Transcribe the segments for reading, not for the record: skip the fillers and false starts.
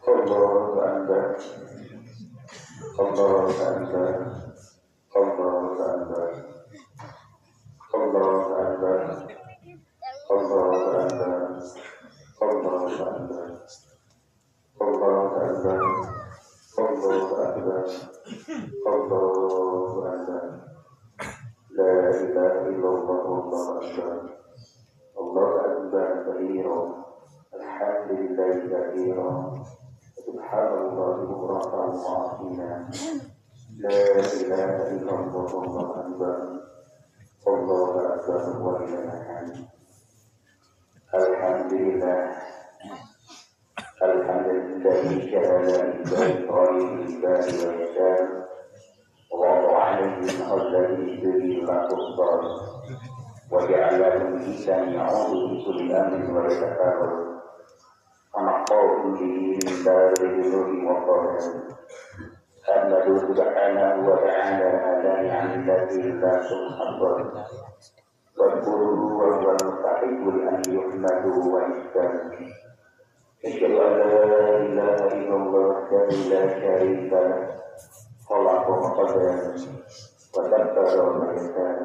Allahu Akbar. Allahu Akbar. Allahu Akbar. Allahu Akbar. Allahu Akbar. Allahu Akbar. Allahu Akbar. Allahu Akbar. Allahu Akbar. La ilaha illallah. Allahu Akbar. Allahu Akbar kabira. Alhamdulillahi kabira. Subhanallah bukratan wa asila. La ilaha illallah. Allahu Akbar. Allahu Akbar wa lillahi. Alhamdulillah. Alhamdulillah syahada lillahi ta'ala wa yashar. Wa alayhi alladhi yudri la tusbar. Wa ja'ala al-insan ya'udu bi kulli amrin wa yatakabbur. Anaqahu bihi min dari nuri wa qadar. Ahmadu subhanahu wa ta'ala ala ni'amatihi la tuhsar. واذكروه وهو المستحق لأن يحمده ويشكر. أشهد أن لا إله إلا الله وحده لا شريك له خلق وقدر ودبر ويسر.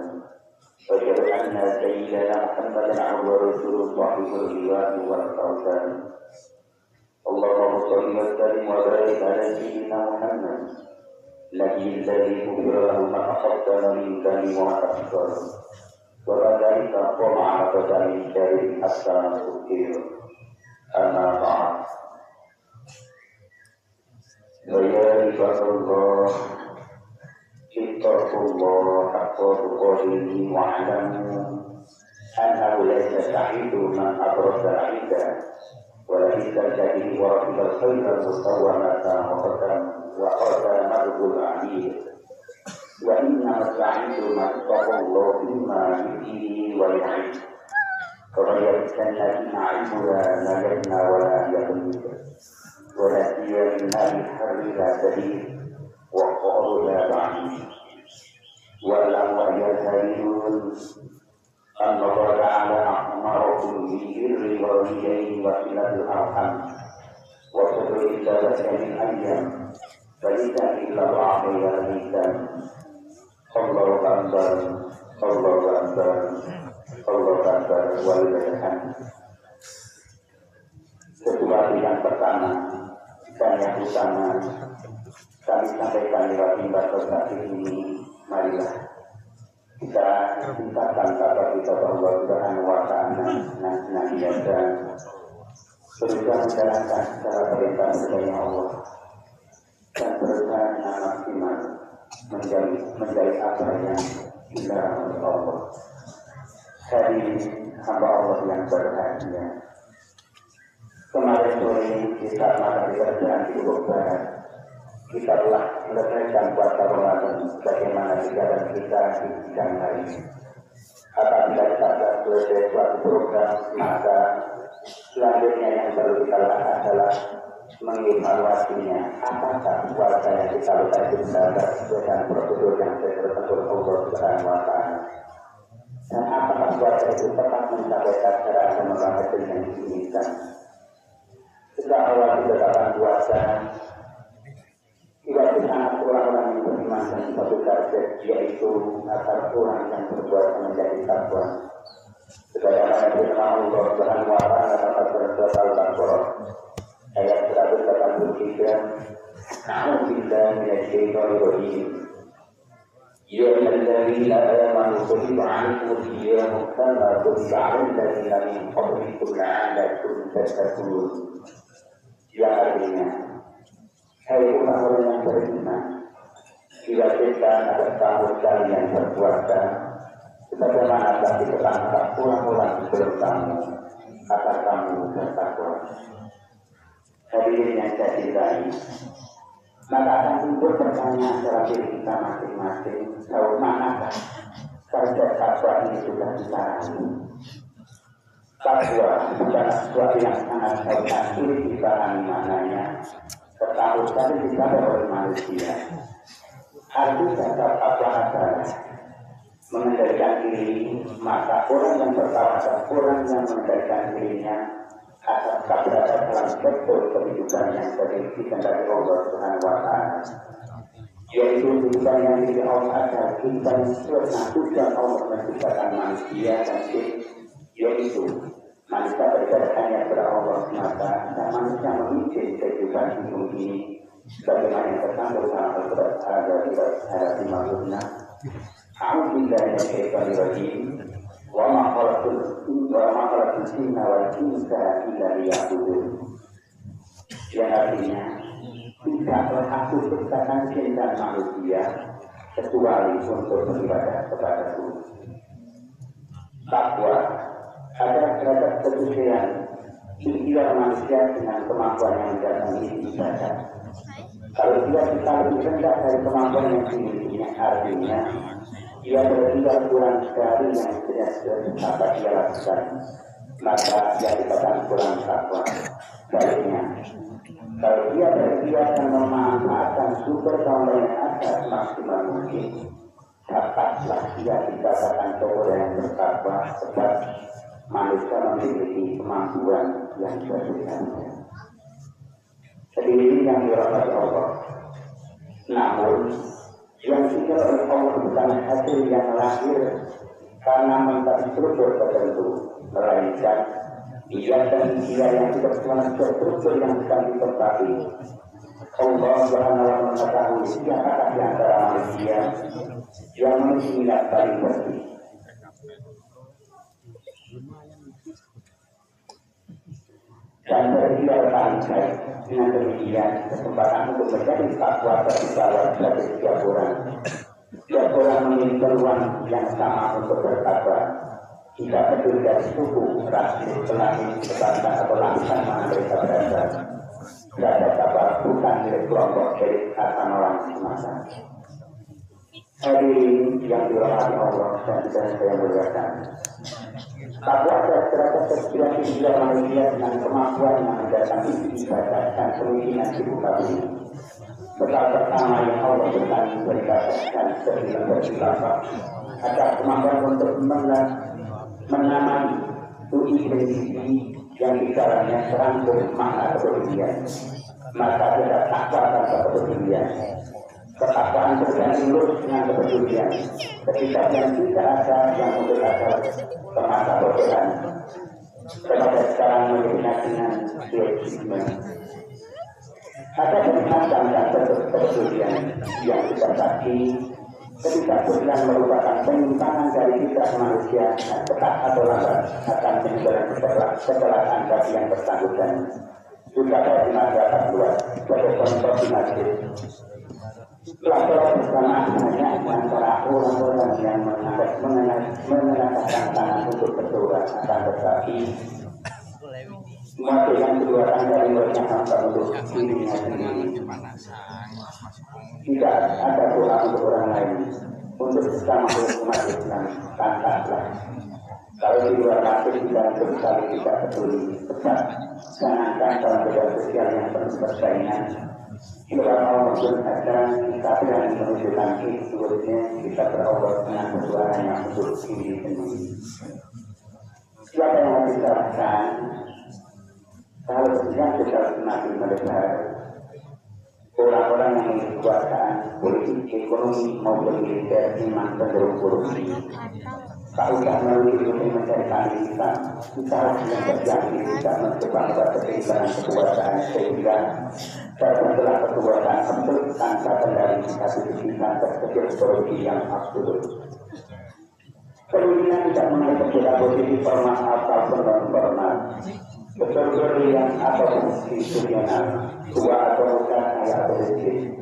وأشهد أن سيدنا محمدا عبده ورسوله صاحب الرضوان والإحسان. اللهم صل وسلم وبارك على سيدنا محمد النبي الذي غفر له ما تقدم من ذنبه وما تأخر. وذلك قام على بدن الشريف حتى نستقيم. أما بعد فيا عباد الله اتقوا الله حق تقاته واعلموا أنه ليس سعيد من أدرك العيدا وليس الجديد ورفض الخير المسومة وقدمه العليم. وإنما السعيد من اتقى الله بما يؤتيه ويعيد. فغيرت الذين عيبها لا يبنى ولا يغيب ولا سير من الحر لا سبيل وقالوا لا بعيد. واعلموا أيها الكريمون أن الله تعالى أمركم بالبر والوالدين وصلة الأرحام وصبر الثلاثة من أيام فليس إلا الله يغيثا. Allahu Akbar, Allahu Akbar, Allahu Akbar, walillahi. Sesuatu yang pertama dan yang utama kami sampaikan lewat mimbar berkasih ini, marilah kita tingkatkan kabar kita Allah Subhanahu wa Ta'ala senantiasa berusaha menjalankan secara perintah dari Allah dan berusaha dengan maksimal menjadi apa yang dilarang oleh Allah. Hari hamba Allah yang berbahagia. Kemarin sore kita makan di kerjaan di Lombok Barat. Kita telah selesaikan puasa Ramadan bagaimana kegiatan kita di bidang hari. Apabila kita sudah selesai suatu program, maka selanjutnya yang perlu kita lakukan adalah mengevaluasinya. Apakah puasa yang kita lakukan itu sesuai dengan prosedur yang tertentu Allah Subhanahu wa Ta'ala, dan apakah puasa itu tepat mencapai sasaran dan meraih yang diinginkan. Sejak awal ditetapkan puasa, tidak sangat orang-orang yang beriman dan satu target, yaitu agar orang yang berbuat menjadi takwa. Sebagaimana firman Allah Subhanahu wa Ta'ala dalam surat Al-Baqarah ayat 183, A'udzubillahi minasyaitonir rajim. Ya ayyuhalladzina amanu kutiba 'alaikumus siyam kama kutiba 'alal ladzina min qablikum la'allakum tattaqun. Yang artinya, hai orang-orang yang beriman, bila kita ada tahun kalian berpuasa, sebagaimana telah diketahui orang-orang sebelum kamu, agar kamu bertakwa. Hadirin yang saya cintai, maka akan timbul pertanyaan dalam diri kita masing-masing, tahu manakah saja takwa ini sudah ditarani. Takwa bukanlah sesuatu yang sangat sulit dipahami maknanya, tetapi sekali disadari oleh manusia. Arti kata takwa adalah mengendalikan diri, maka orang yang bertawakal, orang yang mengendalikan dirinya akan tak berada dalam betul kehidupan yang diberikan dari Allah Subhanahu wa Ta'ala. Yaitu kehidupan yang diberi Allah agar kita sempurna tujuan Allah menciptakan manusia dan jin, yaitu manusia beribadah hanya kepada Allah semata dan manusia memimpin kehidupan hidup ini sebagaimana yang terkandung dalam Al-Quran ayat 56. A'udzubillahi minasyaitonir rajim. Wa ma khalaqtul jinna wal insa illa liya'budun. Yang artinya tidaklah aku ciptakan jin dan manusia kecuali untuk beribadah kepadaku. Takwa adalah derajat kesucian ikhtiar manusia dengan kemampuan yang mendatangi ibadah. Kalau dia kita lebih rendah dari kemampuan yang dimilikinya, artinya dia beribadah kurang sekali yang dapat dia lakukan, maka dia dikatakan kurang takwa. Baiknya, kalau dia beribadah dan memanfaatkan sumber daya yang ada maksimal mungkin, dapatlah dia dikatakan orang yang bertakwa, sebab manusia memiliki kemampuan yang berbeda. Jadi ini yang dirahmati Allah. Namun yang dikira oleh Allah bukan hasil yang lahir karena mencari struktur tertentu, melainkan dia dan dia yang tidak punya struktur yang bukan ditempati. Allah Subhanahu wa Ta'ala mengetahui siapakah di antara manusia yang memiliki minat paling bersih. Dan berikhtiar paling baik. Dengan demikian, kesempatan untuk menjadi takwa terbawa dari setiap orang. Setiap orang memiliki peluang yang sama untuk bertakwa. Tidak peduli dari suku, ras, kelamin, kebanggaan atau lapisan mana mereka berada. Tidak dapat bukan milik kelompok elit atau orang semasa. Hadirin yang dirahmati Allah dan saya muliakan. Takwa adalah derajat tertinggi setiap manusia dengan kemampuan yang mendatangi ibadah dan kemungkinan hidup ini. Bekal pertama yang Allah berikan beribadah dan sebelum berkhilafah adalah kemampuan untuk menamai intuisi yang di dalamnya serangkum makna kepedulian. Maka tidak takwa tanpa kepedulian. Ketakwaan berganti lurus dengan kepedulian. Ketika yang tidak ada yang untuk ada semasa bodohan. Kepada sekarang melihat dengan teisme. Ada bermacam dan kepedulian yang kita sakti. Ketika Tuhan merupakan penyimpangan dari fitrah manusia dan cepat atau lambat akan menjadi kecelakaan bagi yang bersangkutan. Juga dari masyarakat luas sebagai contoh di masjid. Pelajaran bersama hanya antara orang-orang yang mengenakan tangan untuk berdoa akan tetapi waktu yang keluarkan dari mulutnya hampa untuk dirinya sendiri. Tidak ada doa untuk orang lain, untuk sesama umat Islam pantaslah. Kalau di luar masjid dan sekali tidak peduli, tetap jangankan dalam bidang sosial yang penuh persaingan. Jika Allah berkata kita berani menunjukkan seluruhnya kita berobat dengan suaranya untuk diri sendiri. Siapa yang membicarakan kalau yang kita semakin melebar, orang-orang yang memiliki kekuasaan politik, ekonomi maupun militer memang cenderung korupsi. Tak usah melalui ilmu mencari keadilan, kita harus yang terjadi tidak mencoba keseimbangan kekuasaan sehingga setelah kekuasaan absolut tanpa kendali satu pikiran terkecil korupsi yang absolut. Kemudian tidak mengenai perbedaan posisi formal ataupun non formal, betul-betul yang atau institusional, tua atau muda, kaya atau miskin,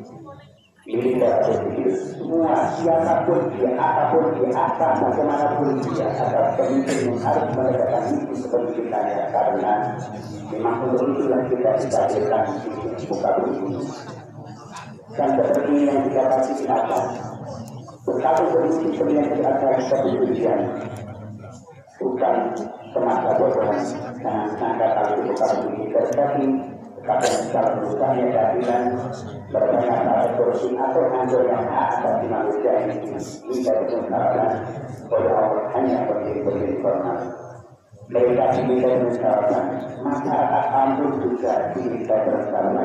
militer atau sipil, semua siapapun dia, apapun dia, apa bagaimanapun dia, ada pemimpin yang harus menegakkan itu kepemimpinannya karena memang untuk itulah kita dihadirkan di muka bumi. Dan seperti yang dikatakan di atas, betapa berisi yang ada di kebencian, bukan semata bodohan, jangan sangka kalau di muka bumi terjadi kadang kalau berutangnya keadilan berbanyak atau korupsi atau hancur yang atas manusia ini tidak dimengerti oleh Allah hanya berdiri formal. Mereka diminta mengerti masyarakat ambil juga diminta bersama.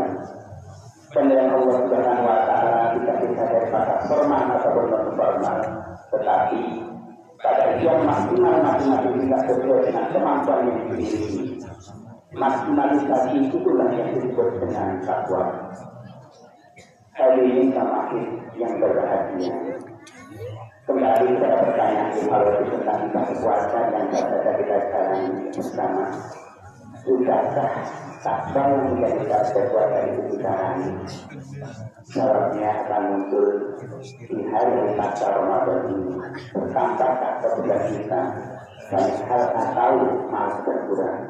Penilaian Allah Subhanahu Wa Taala tidak bisa daripada formal ataupun non formal, tetapi pada ujian maksimal masing-masing tidak sesuai dengan kemampuan yang dimiliki. Maksimalisasi itulah yang disebut dengan takwa. Hadirin samakin yang berbahagia. Kembali kepada pertanyaan kalau tentang kekuatan yang bisa kita jalani bersama. Sudahkah takwa menjadi kekuatan itu dijalani? Jawabnya akan muncul di hari masa Ramadan ini. Bertambah kepada kita banyak hal atau malas berkurang.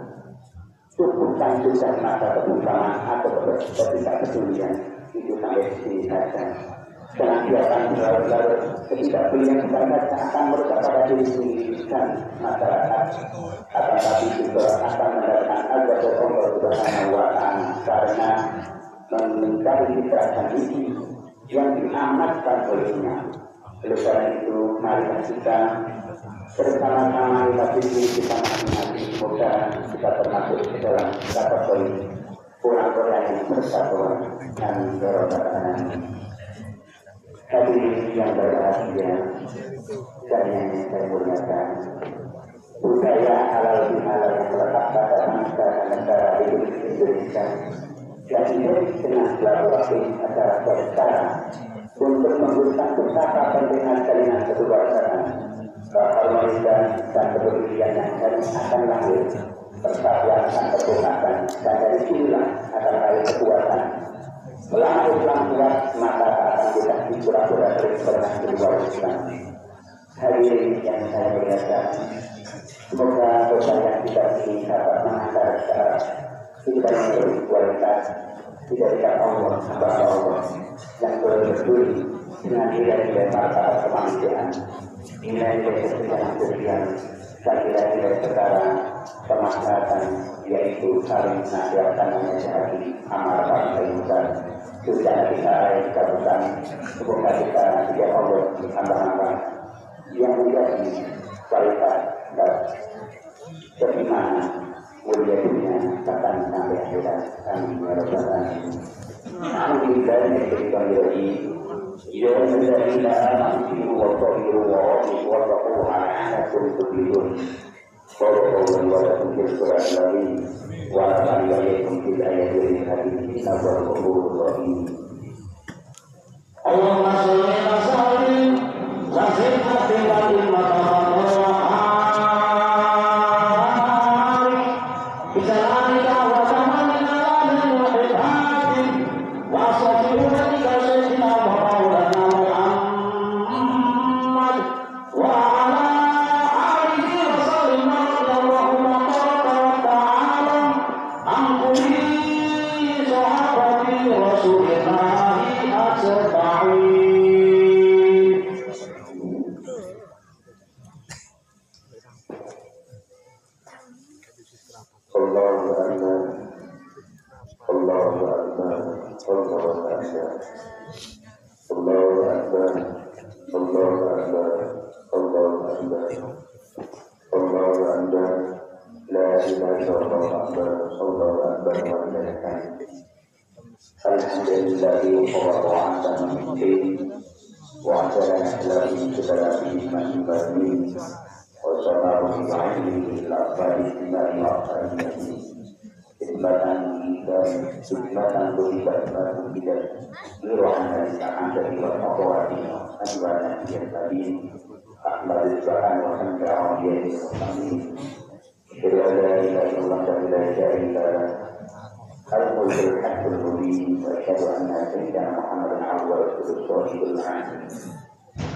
Cukupkan sudah masa kebersamaan atau ketidakpedulian itu sampai sini saja. Senantiasa berlarut-larut ketidakpedulian kita akan merusak pada diri sendiri dan masyarakat. Akan tapi juga akan mendatangkan azab dari Allah Subhanahu Wa Taala karena mencari kekerasan ini yang diamatkan olehnya. Oleh karena itu, mari kita bersama-sama kita masing-masing semoga kita termasuk di dalam kategori orang-orang yang bersatuan dan berorganisasi. Hadirin yang berbahagia dan yang saya muliakan, budaya halal bihalal yang terletak pada bangsa dan negara Indonesia dan ini dengan silaturahmi acara berbicara untuk menguruskan betapa pentingnya jalinan kekeluargaan, keharmonisan dan kepedulian yang akan lahir, persatuan dan kekompakan, dan dari sinilah akan lahir kekuatan. Selama Islam kuat, maka akan kita pura-pura pernah keluar Islam. Hadirin yang saya muliakan, semoga dosa yang kita ini dapat mengantar secara kita yang berkualitas tidak dekat Allah, hamba Allah yang berduri dengan nilai-nilai martabat kemanusiaan, nilai-nilai kesejahteraan sosial, dan nilai-nilai setara kemaslahatan, yaitu saling menasihati menasihati amal baik besar. Sudah kita lakukan, semoga kita tidak Allah hamba-hamba yang menjadi kualitas dan beriman. Mulia dunia bahkan sampai akhirat. Amin ya rabbal alamin. Alhamdulillah diberikan dari ya alladhina amanu wa tabi'u wa taqu alakum tubilun. Qawlan wa lakum fil Qur'an al-Karim wa la ya'lamu fil ayatil hadith nazar qulubur rahim. Allahumma shalli ala sallim wa sallim ala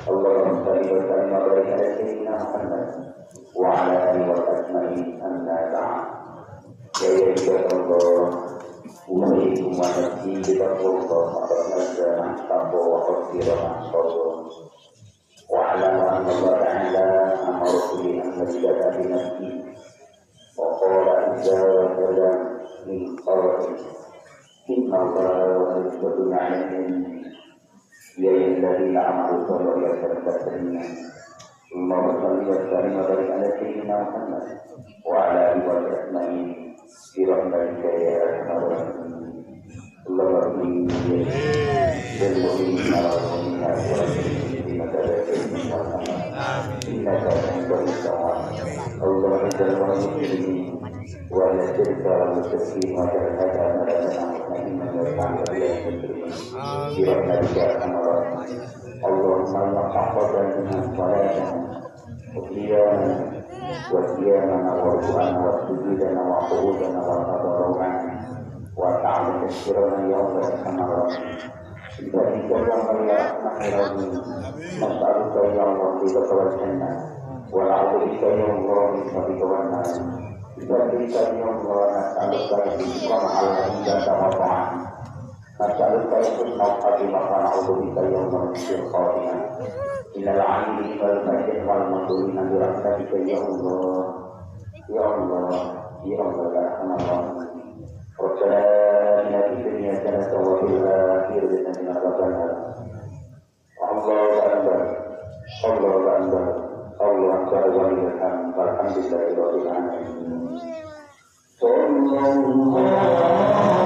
Allahumma salli wa sallim wa barik ala sayyidina Muhammad wa ala alihi wa sahbihi amma ba'd. Ya Allah, ummaikum wa nafsi bi taqwallah wa nazama taqwa wa qadira sabr. Wa ala anna Allah ta'ala amara bi an-najata bi nafsi wa qala azza wa jalla min qawli inna Allah sebetulnya ini ya yang dari nama Allah ya terkadangnya Allah bersalawat dari madari ala sayyidina Muhammad wa ala alihi wa sahbihi birahmatika ya arhamar rahimin Allahumma inni dan mu'minin ala mu'minina wa mu'minina innaka antal sawab Allahumma jalla wa ala ولا تلك المستسلمين وترهدها ملكنا مطمئنا وارحمنا بالمسلمين برحمتك يا ارحم الراحمين اللهم انا حفظنا صلاتنا وقيامنا وصيامنا وركوعنا وسجودنا وقعودنا وتضرعنا وتعالى تشكرنا يا الله يا ارحم الراحمين بذلك يا الله يا ارحم الراحمين نسالك يا الله رضاك والجنه ونعوذ بك يا الله من سخطك والنار بذلك يا الله نسألك رزقا حلالا طيبا نسألك حسن الخاتمة ونعوذ بك يا الله من سوء الخاتمة إن العاملين والمسلمين والمسلمين برحمتك يا الله يا الله يا الله يا أرحم الراحمين ربنا آتنا في الدنيا حسنة وفي الآخرة حسنة وقنا عذاب النار الله أكبر الله أكبر الله أكبر ولله الحمد والحمد لله رب العالمين صلى الله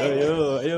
Ayo,